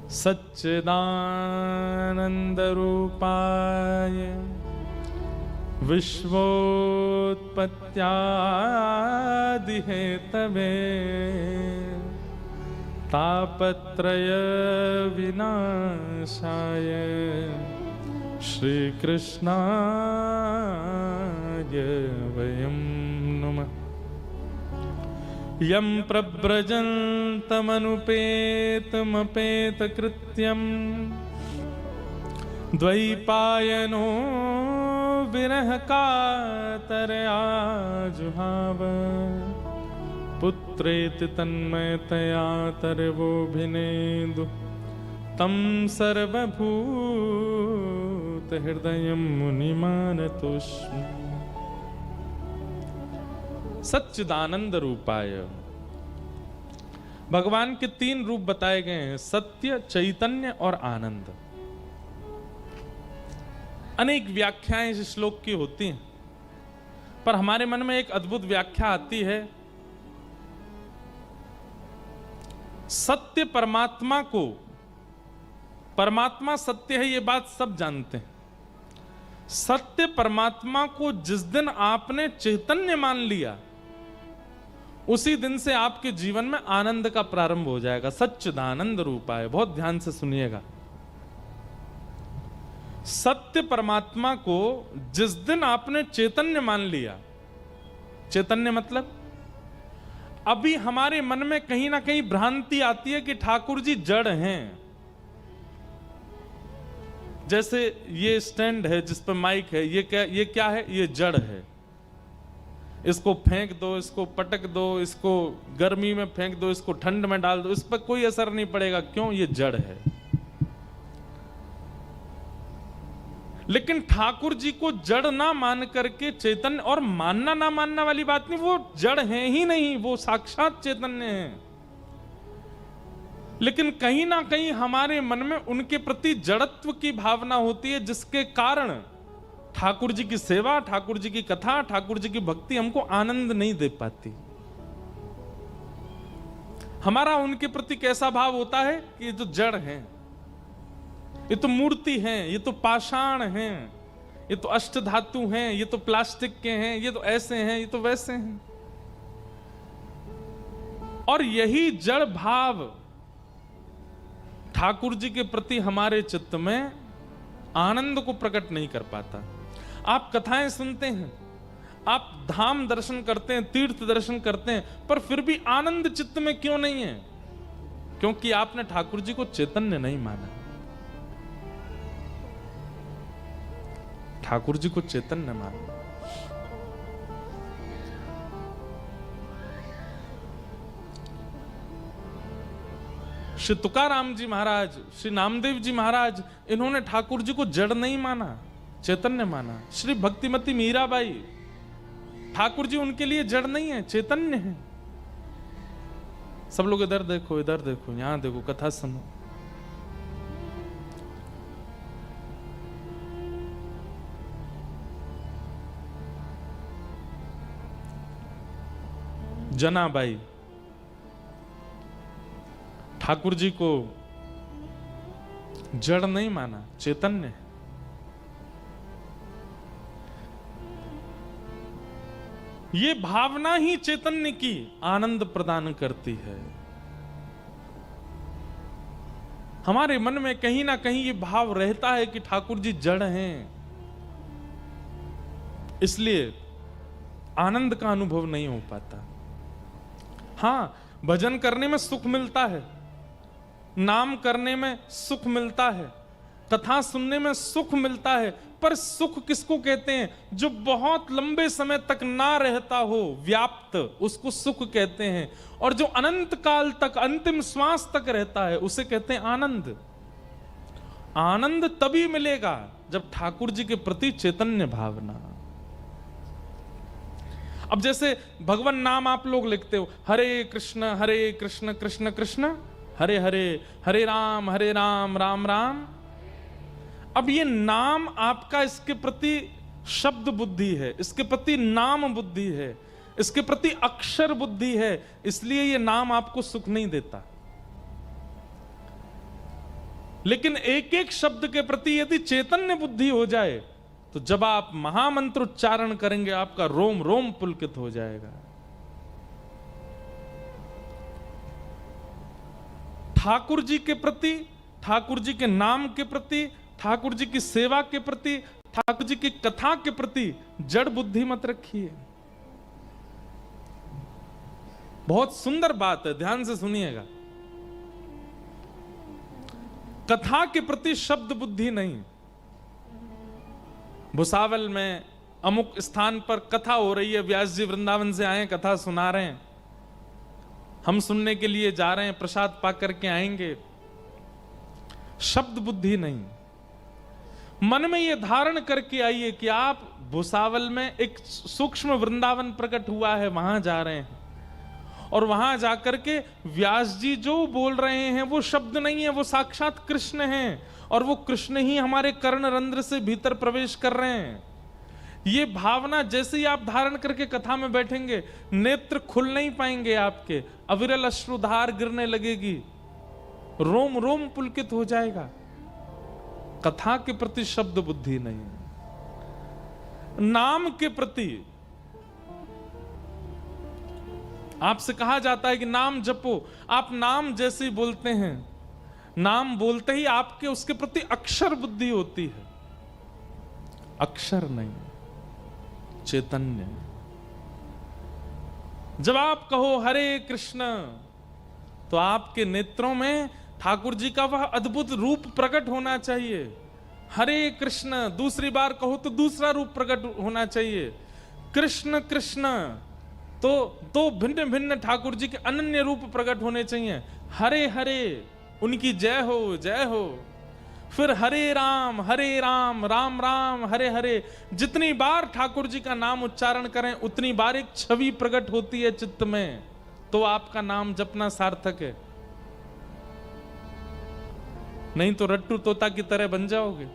सच्चिदानंदरूपाय विश्वोत्पत्त्यादिहेतवे तापत्रय विनाशाय श्रीकृष्णाय वयं नमः। यं प्रव्रजन्तमनुपेतमपेतकृत्यं द्वैपायनो विरहकातरया जुहाव पुत्रेति तन्मयतया तरवोऽभिनेदु तं सर्वभूतहृदयं मुनिमानतोऽस्मि। सच्चिदानंद रूपाय, भगवान के 3 रूप बताए गए हैं, सत्य, चैतन्य और आनंद। अनेक व्याख्याएं इस श्लोक की होती हैं, पर हमारे मन में एक अद्भुत व्याख्या आती है। सत्य परमात्मा को, परमात्मा सत्य है ये बात सब जानते हैं। सत्य परमात्मा को जिस दिन आपने चैतन्य मान लिया, उसी दिन से आपके जीवन में आनंद का प्रारंभ हो जाएगा। सच्चिदानंद रूपाय, बहुत ध्यान से सुनिएगा। सत्य परमात्मा को जिस दिन आपने चैतन्य मान लिया, चैतन्य मतलब अभी हमारे मन में कहीं ना कहीं भ्रांति आती है कि ठाकुर जी जड़ हैं। जैसे ये स्टैंड है जिस पर माइक है, ये क्या है? ये जड़ है। इसको फेंक दो, इसको पटक दो, इसको गर्मी में फेंक दो, इसको ठंड में डाल दो, इस पर कोई असर नहीं पड़ेगा। क्यों? ये जड़ है। लेकिन ठाकुर जी को जड़ ना मान करके चैतन्य, और मानना ना मानना वाली बात नहीं, वो जड़ है ही नहीं, वो साक्षात चैतन्य है। लेकिन कहीं ना कहीं हमारे मन में उनके प्रति जड़त्व की भावना होती है, जिसके कारण ठाकुर जी की सेवा, ठाकुर जी की कथा, ठाकुर जी की भक्ति हमको आनंद नहीं दे पाती। हमारा उनके प्रति कैसा भाव होता है कि ये तो जड़ हैं, ये तो मूर्ति हैं, ये तो पाषाण हैं, ये तो अष्टधातु हैं, ये तो प्लास्टिक के हैं, ये तो ऐसे हैं, ये तो वैसे हैं। और यही जड़ भाव ठाकुर जी के प्रति हमारे चित्त में आनंद को प्रकट नहीं कर पाता। आप कथाएं सुनते हैं, आप धाम दर्शन करते हैं, तीर्थ दर्शन करते हैं, पर फिर भी आनंद चित्त में क्यों नहीं है? क्योंकि आपने ठाकुर जी को चैतन्य नहीं माना। ठाकुर जी को चैतन्य माना। श्री तुकाराम जी महाराज, श्री नामदेव जी महाराज, इन्होंने ठाकुर जी को जड़ नहीं माना, चैतन्य माना। श्री भक्तिमती मीराबाई, ठाकुर जी उनके लिए जड़ नहीं है, चैतन्य है। सब लोग इधर देखो, इधर देखो, यहां देखो, कथा सुनो। जनाबाई ठाकुर जी को जड़ नहीं माना, चैतन्य है। ये भावना ही चैतन्य की आनंद प्रदान करती है। हमारे मन में कहीं ना कहीं ये भाव रहता है कि ठाकुर जी जड़ हैं, इसलिए आनंद का अनुभव नहीं हो पाता। हां, भजन करने में सुख मिलता है, नाम करने में सुख मिलता है, कथा सुनने में सुख मिलता है, पर सुख किसको कहते हैं? जो बहुत लंबे समय तक ना रहता हो व्याप्त, उसको सुख कहते हैं। और जो अनंत काल तक, अंतिम श्वास तक रहता है, उसे कहते हैं आनंद। आनंद तभी मिलेगा जब ठाकुर जी के प्रति चैतन्य भावना। अब जैसे भगवान नाम आप लोग लिखते हो, हरे कृष्ण कृष्ण कृष्ण हरे हरे, हरे राम राम राम। अब ये नाम आपका इसके प्रति शब्द बुद्धि है, इसके प्रति नाम बुद्धि है, इसके प्रति अक्षर बुद्धि है, इसलिए ये नाम आपको सुख नहीं देता। लेकिन एक एक शब्द के प्रति यदि चैतन्य बुद्धि हो जाए तो जब आप महामंत्र उच्चारण करेंगे आपका रोम रोम पुलकित हो जाएगा। ठाकुर जी के प्रति, ठाकुर जी के नाम के प्रति, ठाकुर जी की सेवा के प्रति, ठाकुर जी की कथा के प्रति जड़ बुद्धि मत रखिए। बहुत सुंदर बात है, ध्यान से सुनिएगा। कथा के प्रति शब्द बुद्धि नहीं। भुसावल में अमुक स्थान पर कथा हो रही है, व्यास जी वृंदावन से आए, कथा सुना रहे हैं, हम सुनने के लिए जा रहे हैं, प्रसाद पा करके आएंगे। शब्द बुद्धि नहीं। मन में यह धारण करके आइए कि आप भुसावल में एक सूक्ष्म वृंदावन प्रकट हुआ है, वहां जा रहे हैं, और वहां जाकर के व्यास जी जो बोल रहे हैं वो शब्द नहीं है, वो साक्षात कृष्ण हैं, और वो कृष्ण ही हमारे कर्ण रंध्र से भीतर प्रवेश कर रहे हैं। ये भावना जैसे ही आप धारण करके कथा में बैठेंगे, नेत्र खुल नहीं पाएंगे आपके, अविरल अश्रुधार गिरने लगेगी, रोम रोम पुलकित हो जाएगा। कथा के प्रति शब्द बुद्धि नहीं। नाम के प्रति आपसे कहा जाता है कि नाम जपो, आप नाम जैसे ही बोलते हैं, नाम बोलते ही आपके उसके प्रति अक्षर बुद्धि होती है, अक्षर नहीं, चैतन्य। जब आप कहो हरे कृष्ण तो आपके नेत्रों में ठाकुर जी का वह अद्भुत रूप प्रकट होना चाहिए। हरे कृष्ण दूसरी बार कहो तो दूसरा रूप प्रकट होना चाहिए। कृष्ण कृष्ण तो दो भिन्न भिन्न ठाकुर जी के अनन्य रूप प्रकट होने चाहिए। हरे हरे उनकी जय हो, जय हो। फिर हरे राम राम राम हरे हरे। जितनी बार ठाकुर जी का नाम उच्चारण करें उतनी बार एक छवि प्रकट होती है चित्त में, तो आपका नाम जपना सार्थक है। नहीं तो रट्टू तोता की तरह बन जाओगे।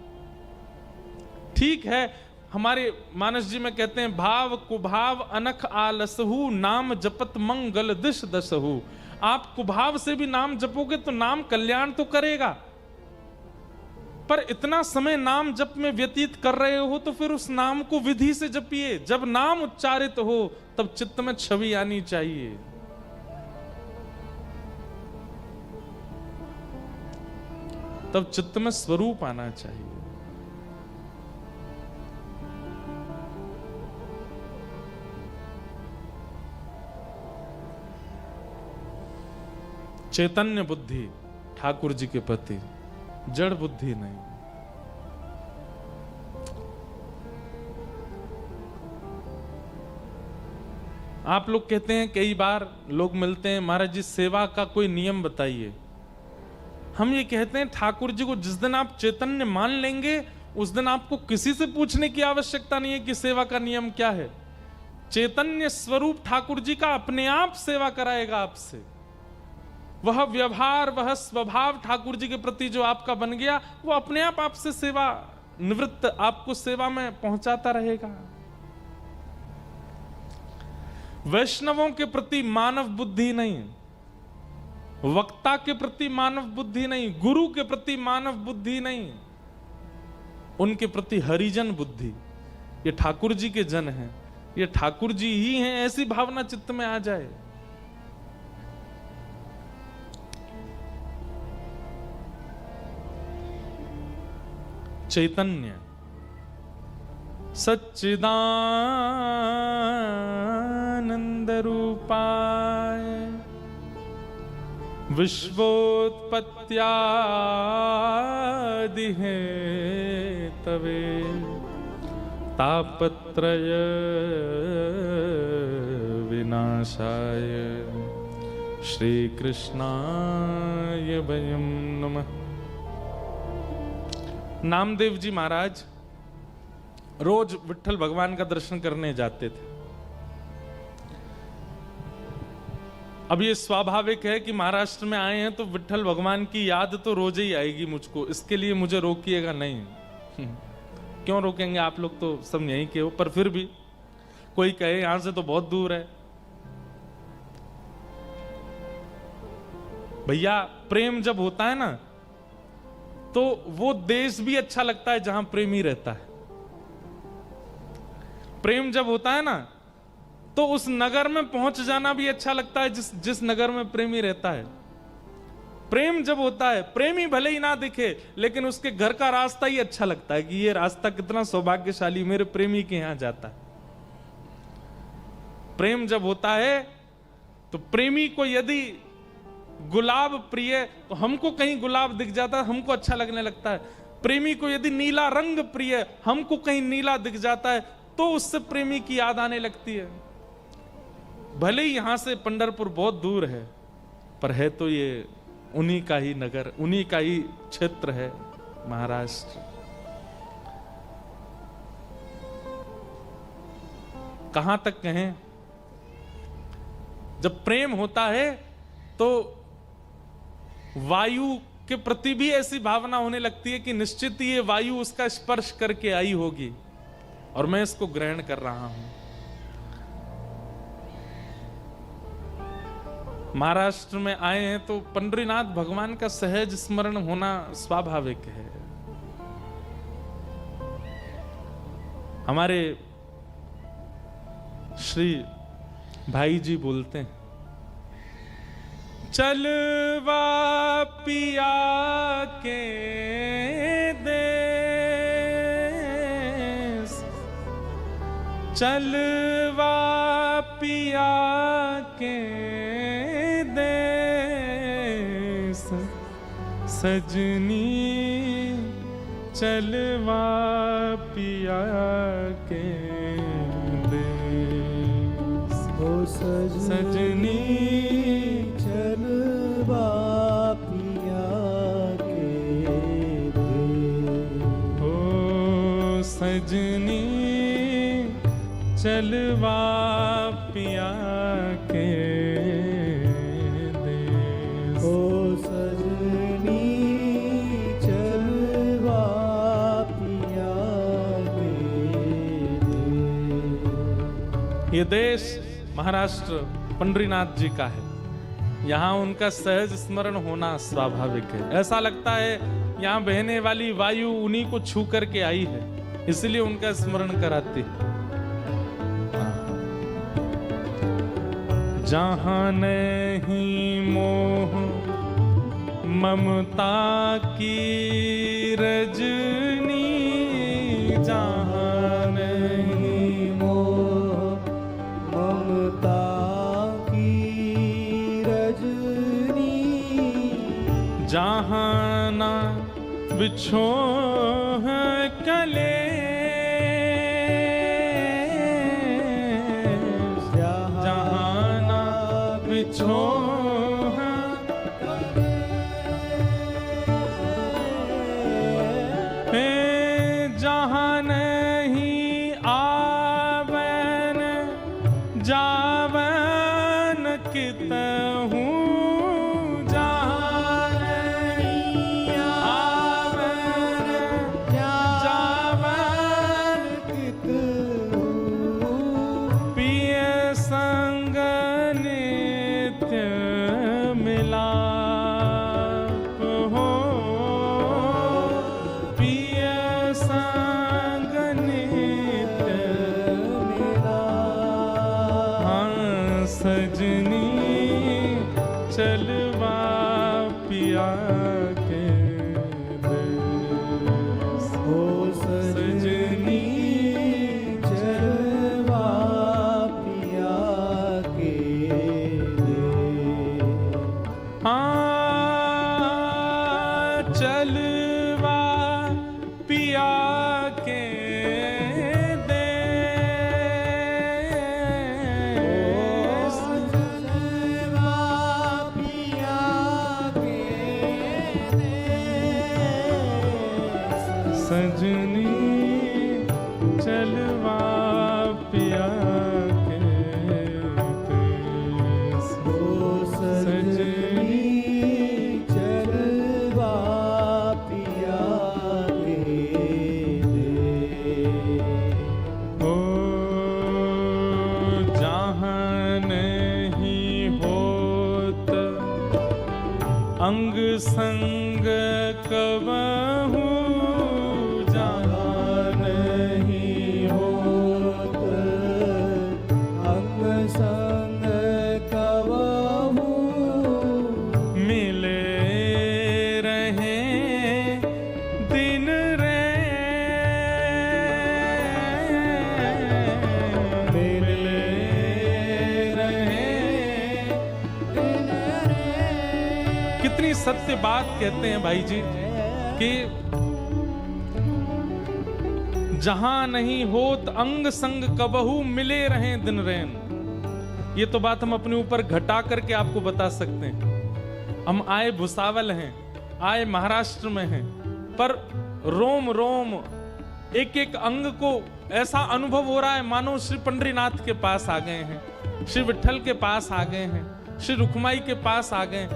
ठीक है, हमारे मानस जी में कहते हैं भाव कुभाव अनख आलसहु, नाम जपत मंगल दिश दसहु। आप कुभाव से भी नाम जपोगे तो नाम कल्याण तो करेगा, पर इतना समय नाम जप में व्यतीत कर रहे हो तो फिर उस नाम को विधि से जपिए। जब नाम उच्चारित हो तब चित्त में छवि आनी चाहिए। तब चित्त में स्वरूप आना चाहिए। चैतन्य बुद्धि ठाकुर जी के प्रति, जड़ बुद्धि नहीं। आप लोग कहते हैं, कई बार लोग मिलते हैं, महाराज जी सेवा का कोई नियम बताइए। हम ये कहते हैं ठाकुर जी को जिस दिन आप चैतन्य मान लेंगे उस दिन आपको किसी से पूछने की आवश्यकता नहीं है कि सेवा का नियम क्या है। चैतन्य स्वरूप ठाकुर जी का अपने आप सेवा कराएगा आपसे। वह व्यवहार, वह स्वभाव ठाकुर जी के प्रति जो आपका बन गया, वो अपने आप आपसे सेवा निवृत्त आपको सेवा में पहुंचाता रहेगा। वैष्णवों के प्रति मानव बुद्धि नहीं, वक्ता के प्रति मानव बुद्धि नहीं, गुरु के प्रति मानव बुद्धि नहीं, उनके प्रति हरिजन बुद्धि। ये ठाकुर जी के जन हैं, ये ठाकुर जी ही हैं, ऐसी भावना चित्त में आ जाए। चैतन्य सच्चिदानंद रूपाय विश्वोत्पत्त्यादि हेतवे तापत्रय विनाशाय श्री कृष्णाय वयं नमः। नामदेव जी महाराज रोज विट्ठल भगवान का दर्शन करने जाते थे। अब ये स्वाभाविक है कि महाराष्ट्र में आए हैं तो विट्ठल भगवान की याद तो रोज ही आएगी मुझको, इसके लिए मुझे रोकिएगा नहीं। क्यों रोकेंगे, आप लोग तो सब यहीं के हो। पर फिर भी कोई कहे यहां से तो बहुत दूर है, भैया प्रेम जब होता है ना तो वो देश भी अच्छा लगता है जहां प्रेमी रहता है। प्रेम जब होता है ना तो उस नगर में पहुंच जाना भी अच्छा लगता है जिस नगर में प्रेमी रहता है। प्रेम जब होता है, प्रेमी भले ही ना दिखे लेकिन उसके घर का रास्ता ही अच्छा लगता है कि ये रास्ता कितना सौभाग्यशाली, मेरे प्रेमी के यहां जाता है। प्रेम जब होता है तो प्रेमी को यदि गुलाब प्रिय, तो हमको कहीं गुलाब दिख जाता है, हमको अच्छा लगने लगता है। प्रेमी को यदि नीला रंग प्रिय, हमको कहीं नीला दिख जाता है तो उससे प्रेमी की याद आने लगती है। भले ही यहां से पंढरपुर बहुत दूर है, पर है तो ये उन्हीं का ही नगर, उन्हीं का ही क्षेत्र है महाराष्ट्र। कहां तक कहें, जब प्रेम होता है तो वायु के प्रति भी ऐसी भावना होने लगती है कि निश्चित ही ये वायु उसका स्पर्श करके आई होगी और मैं इसको ग्रहण कर रहा हूं। महाराष्ट्र में आए हैं तो पंढरीनाथ भगवान का सहज स्मरण होना स्वाभाविक है। हमारे श्री भाई जी बोलते हैं, चलवा पिया के देश, चलवा पिया के देश, सजनी चलवा पिया के देश, ओ सजनी चलवा पिया के देश, ओ सजनी चलवा पिया के देश, ओ सजनी चलवा पिया के देश। ये देश महाराष्ट्र पंढरीनाथ जी का है। यहाँ उनका सहज स्मरण होना स्वाभाविक है। ऐसा लगता है यहाँ बहने वाली वायु उन्हीं को छू करके आई है, इसलिए उनका स्मरण कराती है। जहाँ नहीं मोह ममता की रजनी, जहाँ नहीं मोह ममता की रजनी, जहाँ ना बिछो है कलेश, जहाँ ना बिछो है कलेश, जहाँ नहीं आवन जावन कितहूँ, सजनी चलवा पिया के देश, ओ सजनी चलवा पिया के देश। हाँ चलवा पिया के सजनी चलवा पिया के देश, ओ सजनी चलवा पिया के देश, ओ जहाँ नहीं होत अंग संग कवन बात कहते हैं भाई जी कि जहां नहीं होत अंग संग कबहू मिले रहे दिन रैन। ये तो बात हम अपने ऊपर घटा करके आपको बता सकते हैं। हम आए भुसावल हैं, आए महाराष्ट्र में हैं, पर रोम रोम एक एक अंग को ऐसा अनुभव हो रहा है मानो श्री पंडरीनाथ के पास आ गए हैं, श्री विठल के पास आ गए हैं, श्री रुक्माई के पास आ गए।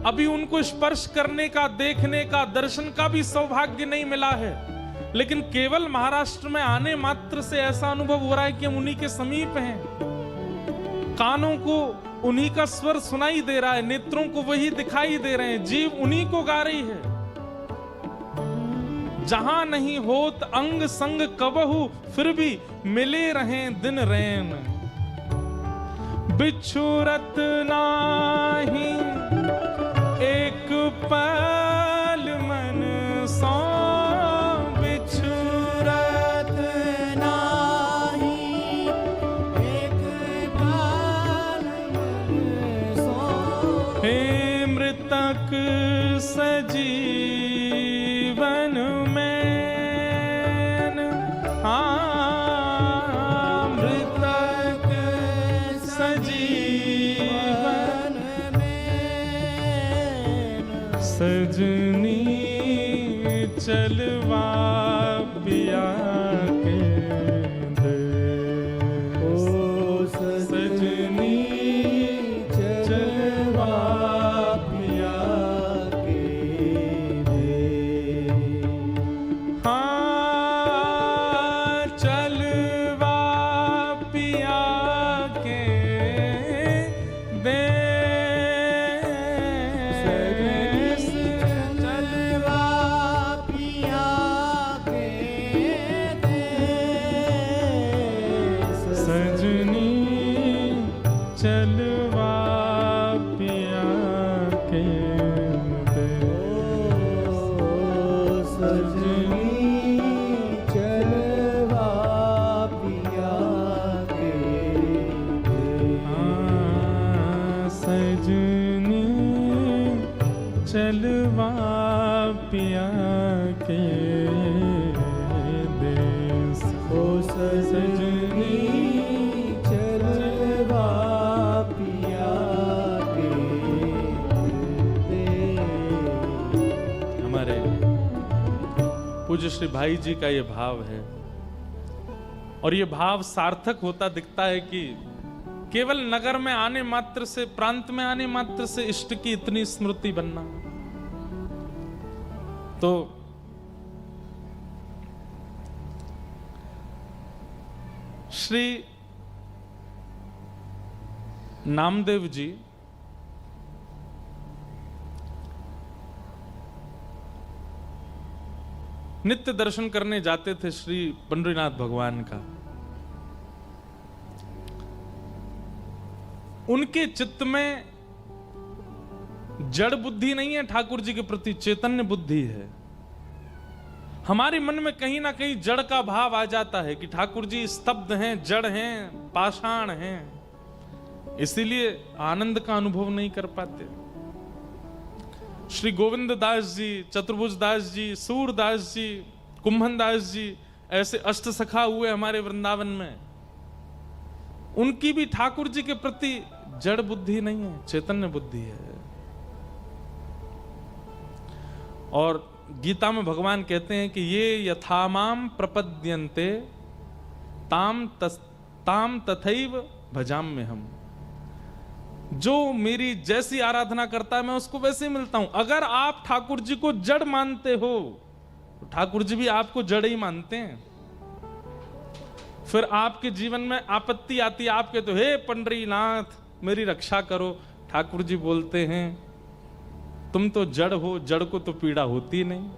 अभी उनको स्पर्श करने का, देखने का, दर्शन का भी सौभाग्य नहीं मिला है, लेकिन केवल महाराष्ट्र में आने मात्र से ऐसा अनुभव हो रहा है कि हम उन्हीं के समीप हैं। कानों को उन्हीं का स्वर सुनाई दे रहा है, नेत्रों को वही दिखाई दे रहे हैं, जीव उन्हीं को गा रही है। जहां नहीं होत अंग संग कबहू फिर भी मिले रहे दिन रैन। बिछुरत नाही एक पल मन सो, बिछुरत नाही एक पल मन सो। हे मृतक सजीवन में, मृतक सजीवन में। सजनी चलवा पिया के दे, ओ सजनी चलवा पिया के दे। हाँ चलवा पिया के दे, चलवा पिया के दे। सजनी चलवा पिया के दे। सजनी चलवा पिया के दे। हाँ, सजनी चलवा पिया के दे। ओ सजनी चलवा पिया के दे। हमारे पूज्य श्री भाई जी का ये भाव है, और ये भाव सार्थक होता दिखता है कि केवल नगर में आने मात्र से, प्रांत में आने मात्र से इष्ट की इतनी स्मृति बनना। तो श्री नामदेव जी नित्य दर्शन करने जाते थे श्री पंडरीनाथ भगवान का। उनके चित्त में जड़ बुद्धि नहीं है, ठाकुर जी के प्रति चैतन्य बुद्धि है। हमारे मन में कहीं ना कहीं जड़ का भाव आ जाता है कि ठाकुर जी स्तब्ध हैं, जड़ हैं, पाषाण हैं, इसीलिए आनंद का अनुभव नहीं कर पाते। श्री गोविंद दास जी, चतुर्भुज दास जी, सूरदास जी, कुंभन दास जी, ऐसे अष्ट सखा हुए हमारे वृंदावन में, उनकी भी ठाकुर जी के प्रति जड़ बुद्धि नहीं है, चैतन्य बुद्धि है। और गीता में भगवान कहते हैं कि ये यथामाम प्रपद्यन्ते ताम तथैव भजाम्य हम। जो मेरी जैसी आराधना करता है मैं उसको वैसे ही मिलता हूं। अगर आप ठाकुर जी को जड़ मानते हो तो ठाकुर जी भी आपको जड़ ही मानते हैं। फिर आपके जीवन में आपत्ति आती है, आप कहते हो हे पंडरीनाथ मेरी रक्षा करो, ठाकुर जी बोलते हैं तुम तो जड़ हो, जड़ को तो पीड़ा होती नहीं।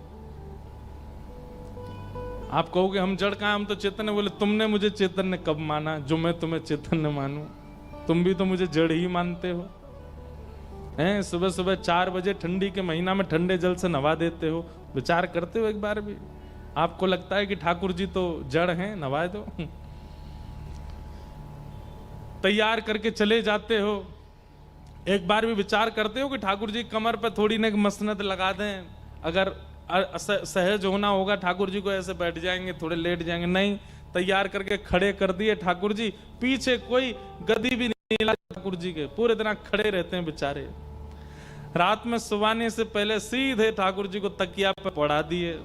आप कहोगे हम जड़ कहां, हम तो चैतन्य। बोले तुमने मुझे चैतन्य कब माना जो मैं तुम्हें चैतन्य मानूं? तुम भी तो मुझे जड़ ही मानते हो। हैं, सुबह सुबह 4 बजे ठंडी के महीना में ठंडे जल से नवा देते हो। विचार करते हो एक बार भी? आपको लगता है कि ठाकुर जी तो जड़ हैं, नवा दो। तैयार करके चले जाते हो, एक बार भी विचार करते हो कि ठाकुर जी कमर पे थोड़ी ना एक मसनद लगा दें, अगर सहज होना होगा ठाकुर जी को ऐसे बैठ जाएंगे, थोड़े लेट जाएंगे? नहीं, तैयार करके खड़े कर दिए ठाकुर जी, पीछे कोई गदी भी नहीं लगा ठाकुर जी के, पूरे दिन खड़े रहते हैं बेचारे। रात में सुवाने से पहले सीधे ठाकुर जी को तकिया पे पड़ा दिए।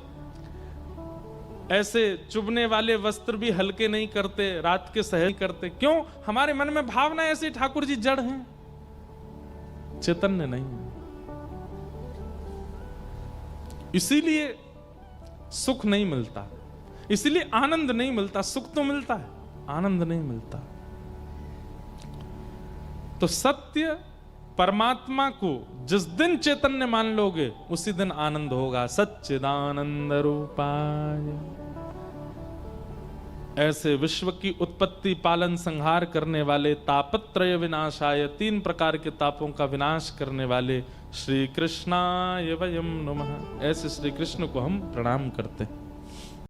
ऐसे चुभने वाले वस्त्र भी हल्के नहीं करते, रात के सहज करते। क्यों? हमारे मन में भावना ऐसी, ठाकुर जी जड़ हैं, चैतन्य नहीं है। इसीलिए सुख नहीं मिलता, इसीलिए आनंद नहीं मिलता। सुख तो मिलता है, आनंद नहीं मिलता। तो सत्य परमात्मा को जिस दिन चैतन्य मान लोगे उसी दिन आनंद होगा। सच्चिदानंद रूपाय, ऐसे विश्व की उत्पत्ति पालन संहार करने वाले, तापत्रय विनाशाय, 3 प्रकार के तापों का विनाश करने वाले श्री कृष्णाय वयं नमः, ऐसे श्री कृष्ण को हम प्रणाम करते हैं।